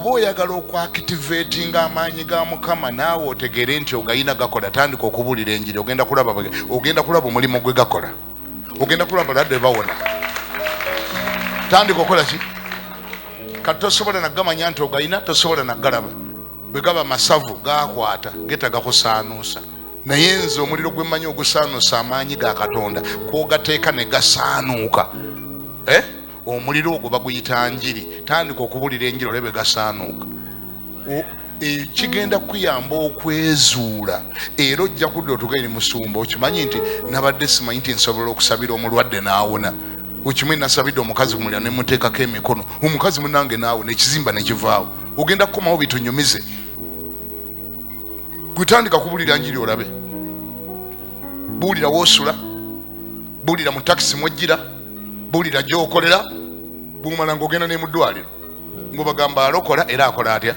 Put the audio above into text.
bw'oba oyagala okwactivatinga amaanyi ga Mukama naawe otegere nti ogayina gakola, tandika okubuulira enjiri. Ogenda kulaba omulimu gwe gakola, ogenda kulaba balwadde bawona. Tandika okola ki? Kati tosobola nagamanya nti ogayina, tosobola nagalaba. Bwe gaba masavu gakwata getaga kusaanuusa, naye nze omuliro gwe mmanyi ogusaanuusa amaanyi ga Katonda kwogateeka ne gasaanuuka. Omuliro ogwo baguyita njiri. Tandika okubuulira enjiri olebe gasaanuuka. Kigenda kuyamba okwezuula, era ojja kudda otugende musumba. Okimanyi nti nabadde simanyi nti nsobola okusabira omulwadde n'awona. Okimanyi nasabidde omukazi ku mulyango ne muteekako emikono, omukazi munange naawe n'ekizimba ne kivaawo. Ogenda kukomawo bitunyumize. Gutandika kubuulira njiri olabe. Buulira woosula, buulira mu takisi mwojjira, buulira gy'okolera. Bw'omala ng'ogenda ne mu ddwaliro ng'obagamba alokola era akola atya.